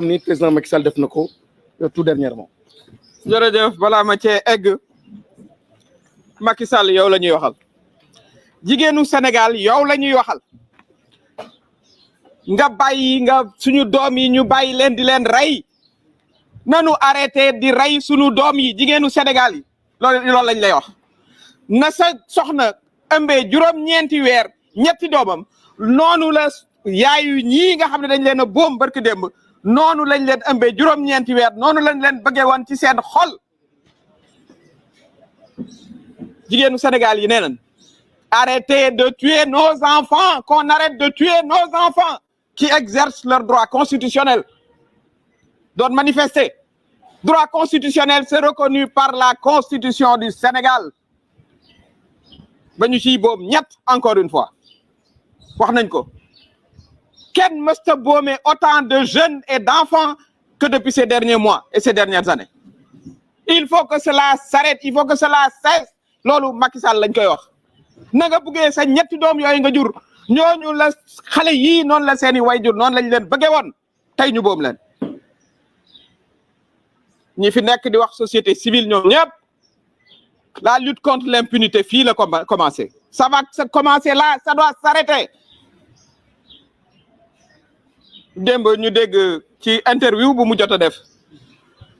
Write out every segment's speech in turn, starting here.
ni président Macky Sall def na ko tout dernièrement. jërëjëf balaa ma cee egg Macky Sall yow la ñuy waxal jigéenu Sénégal yow la ñuy waxal nga bàyyi nga suñu doom yi ñu bàyyi leen di leen rey nanu arrêté di rey suñu doom yi jigéenu Sénégal yi loolu lañ lay wax na sa soxna ëmbee juróom-ñeenti weer ñetti doomam noonu la yaayu ñii nga xam ne dañ leen a boom barki démb noonu lañ leen ëmbee juróom-ñeenti weer noonu lañ leen bëggee woon ci seen xol jigéenu Sénégal yi nee nañ arrêtez de tuer nos enfants qu'on arrête de tuer nos enfants qui exercent leur droit constitutionnel doon manifester droit constitutionnel c'est reconnu par la constitution du Sénégal ba ñu ciy boom ñett encore une fois wax nañ ko kenn mësta boomee autant de jeunes et d'enfants que depuis ces derniers mois et ces dernières années il faut que cela s'arrête il faut que cela cesse loolu Macky Sall lañ koy wax na nga buggee sa ñetti doom yooyu nga jur ñooñu la xale yii noonu la seeni wayjur noonu lañ leen bëggee woon tey ñu boom leen ñi fi nekk di wax société civile ñoom ñëpp la lutte contre l'impunité fii la commencé ça va commencer là ça doit s'arrêter démb ñu dégg ci interview bu mu jot a def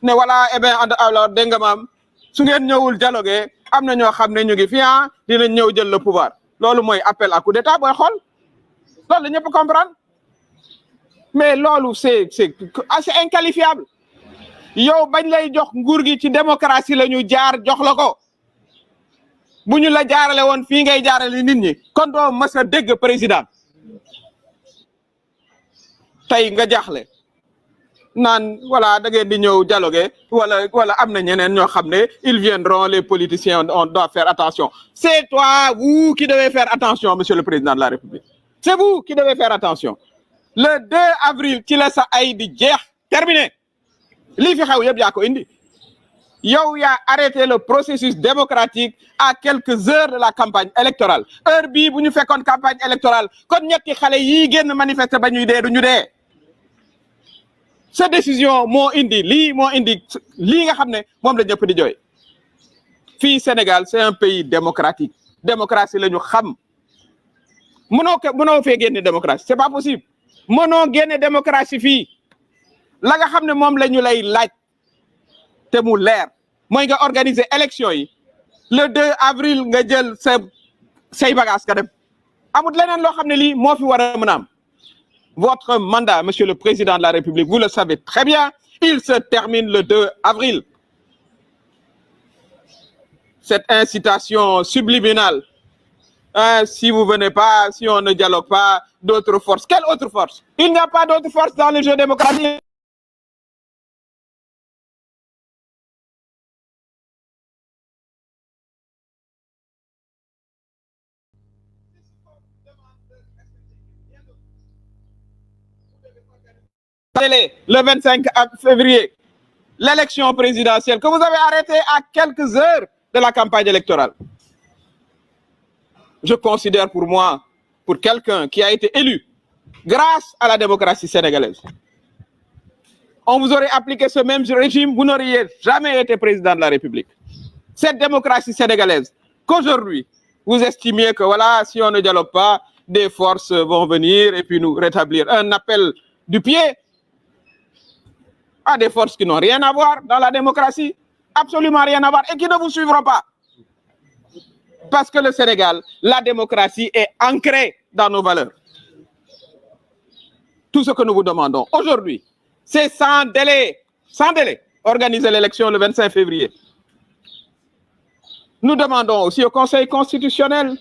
ne voilà eh bien alors dégg nga maam su ngeen ñëwul dialoguer am na ñoo xam ne ñu ngi fi dinañ ñëw jël le pouvoir loolu mooy appel à coup d'état booy xool loolu la ñëpp comprendre mais loolu c'est assez inqualifiable yow bañ lay jox nguur gi ci démocratie la ñu jaar jox la ko bu ñu la jaarale woon fii ngay jaarale nit ñi kon doo mës a dégg président tey nga jaaxle naan voilà da ngeen di ñëw dialoguer wala am na ñeneen ñoo xam ne ils viendront les politiciens on doit faire attention c'est toi vous qui devez faire attention monsieur le président de la République c'est vous qui devez faire attention le 2 avril ci la sa ay di jeex terminé lii fi xew yëpp yaa ko indi yow yaa arrêté le processus démocratique à quelques heures de la campagne électorale heure bii bu ñu fekkoon campagne électorale kon ñetti xale yii génn manifester ba ñuy dee du ñu dee sa décision moo indi lii nga xam ne moom la ñëpp di jooy fii Sénégal c'est un pays démocratique démocratie la ñu xam mënoo fee génne démocratie c'est pas possible mënoo génne démocratie fii la nga xam ne moom la ñu lay laaj te mu leer mooy nga organiser élection yi le 2 avril nga jël say bagage ka dem amut leneen loo xam ne lii moo fi war a mën a am votre mandat monsieur le président de la République vous le savez très bien il se termine le 2 avril cette incitation subliminale si vous venez pas si on ne dialogue pas d'autres forces quelle autre force il n'y a pas d'autre force dans le jeu démocratique le 25 février l'élection présidentielle que vous avez arrêtée à quelques heures de la campagne électorale je considère pour moi pour quelqu'un qui a été élu grâce à la démocratie sénégalaise on vous aurait appliqué ce même régime vous n'auriez jamais été président de la République cette démocratie sénégalaise qu'aujourd'hui vous estimiez que voilà si on ne dialogue pas des forces vont venir et puis nous rétablir un appel du pied à des forces qui n'ont rien à voir dans la démocratie, absolument rien à voir, et qui ne vous suivront pas. Parce que le Sénégal, la démocratie est ancrée dans nos valeurs. Tout ce que nous vous demandons aujourd'hui, c'est sans délai, organiser l'élection le 25 février. Nous demandons aussi au Conseil constitutionnel,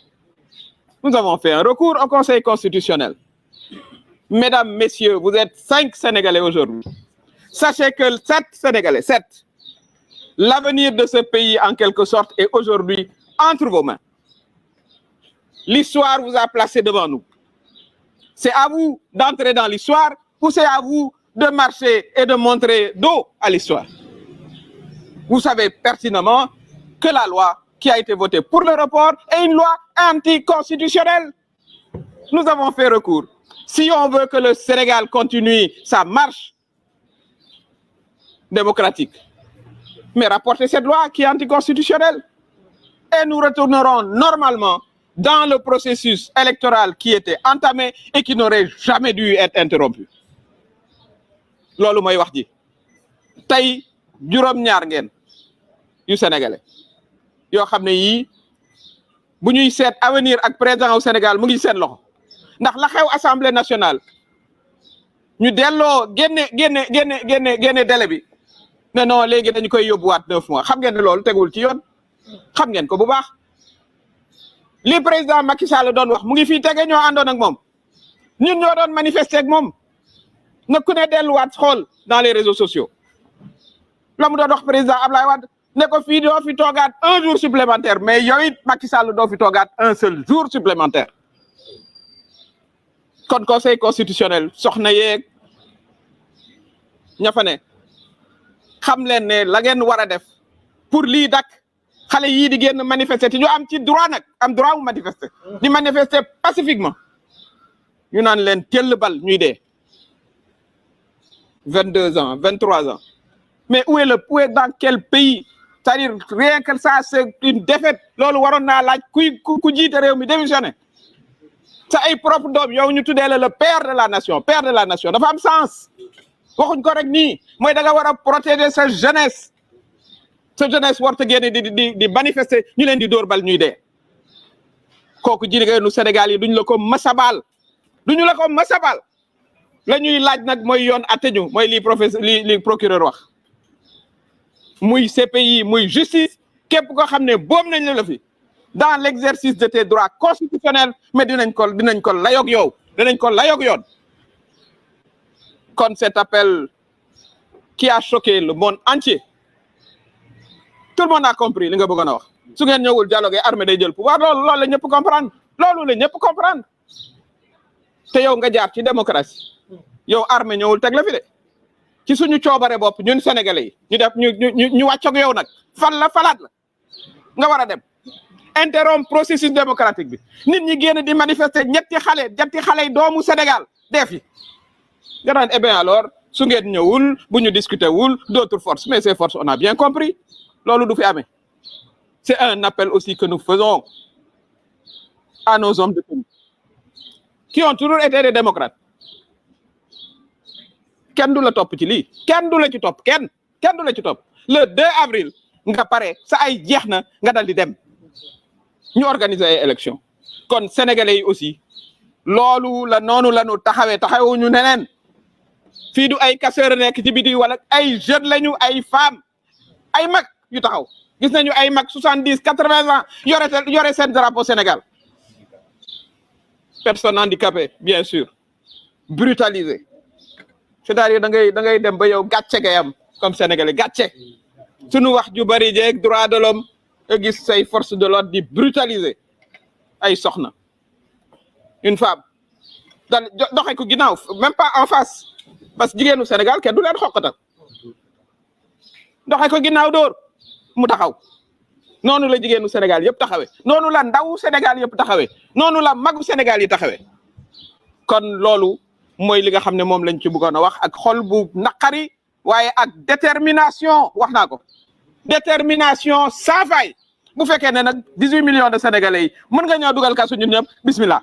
nous avons fait un recours au Conseil constitutionnel. Mesdames, messieurs, vous êtes 5 Sénégalais aujourd'hui. Sachez que 7 Sénégalais, 7, l'avenir de ce pays en quelque sorte est aujourd'hui entre vos mains. L'histoire vous a placé devant nous. C'est à vous d'entrer dans l'histoire ou c'est à vous de marcher et de montrer dos à l'histoire. Vous savez pertinemment que la loi qui a été votée pour le report est une loi anticonstitutionnelle. Nous avons fait recours. Si on veut que le Sénégal continue sa marche démocratique, mais rapporter cette loi qui est anticonstitutionnelle. Et nous retournerons normalement dans le processus électoral qui était entamé et qui n'aurait jamais dû être interrompu. loolu mooy wax ji tey juróom-ñaar ngeen yu sénégalais yoo xam ne yii bu ñuy seet avenir ak président au Sénégal mu ngi seen loxo ndax la xew assemblée nationale ñu delloo génne délai bi ne non léegi dañu koy yóbbuwaat 9 mois xam ngeen ne loolu tegul ci yoon xam ngeen ko bu baax li président Macky Sall doon wax mu ngi fii tege ñoo àndoon ak moom ñun ñoo doon manifester ak moom na ku ne delluwaat xool dans les réseaux sociaux la mu doon wax président Ablaye Wade ne ko fii doo fi toogaat 1 jour supplémentaire mais yow it Macky Sall doo fi toogaat 1 seul jour supplémentaire kon conseil constitutionnel soxna yeeg ña fa ne xam leen ne la ngeen war a def pour lii dak xale yii di génn manifester te ñu am ci droit nag am droit mu manifester di manifester pacifiquement ñu naan leen tell bal ñuy dee 22 ans 23 ans mais où est dans quel pays c'est-à-dire rien que ça c'est une défaite loolu waroon naa laaj ku jiite réew mi démissionné sa ay propre doom yow ñu tuddee la le père de la nation dafa am sens waxuñ ko rek nii mooy da nga war a protéger sa jeunesse warta génne di manifester ñu leen di dóor bal ñuy dee kooku jigéenu Sénégal yi duñ la ko masabal la ñuy laaj nag mooy yoon atte ñu mooy li procureur wax muy CPI muy justice képp koo xam ne boobu nañ la fi dans l'exercice de tes droits constitutionnels mais dinañ ko layoog yow dinañ ko layoog yoon kon cet appel qui a choqué le monde entier tout le monde a compris li nga bëggoon a wax su ngeen ñëwul dialogue armée day jël pouvoir loolu la ñëpp comprendre te yow nga jaar ci démocratie yow armée ñëwul teg la fi de ci suñu coobare bopp ñun sénégalais yi ñu def ñu wàccoog yow nag falaat la nga war a dem interrompre processus démocratique bi nit ñi génn di manifester ñetti xale yi doomu Sénégal def yi nga naan eh bien alors su ngeen ñëwul bu ñu discuter wul d'autres forces mais ces forces on a bien compris loolu du fi amee c'est un appel aussi que nous faisons à nos hommes de tenue qui ont toujours été des démocrates kenn du la topp ci lii kenn du la ci topp kenn du la ci topp le 2 avril nga pare sa ay jeex na nga dal di dem ñu organiser ay élections kon sénégalais yi aussi loolu la noonu la ñu taxawuñu neneen fii du ay casseurs nekk ci biti wala ay jeunes lañu ay femmes ay mag yu taxaw gis nañu ay mag 70 80 ans yore seen drapeau Sénégal personnes handicapées bien sûr brutalisées c'est-à-dire da ngay dem ba yow gàcce ngay am comme sénégalais gàcce suñu wax ju bari jeeg droit de l'homme nga gis say force de l'ordre di brutaliser ay soxna une femme dal doxe ko ginnaaw même pas en face parce que jigéenu Sénégal kenn du leen xoqatal doxe ko ginnaaw dóor mu taxaw noonu la jigéenu Sénégal yëpp taxawee noonu la ndawu Sénégal yëpp taxawee noonu la magu Sénégal yi taxawee kon loolu mooy li nga xam ne moom lañ ci bëggoon a wax ak xol bu naqari waaye ak détermination wax naa ko détermination sans faille bu fekkee ne nag 18 millions de Sénégalais yi mën nga ñëw dugal kasu ñun ñëpp bismillah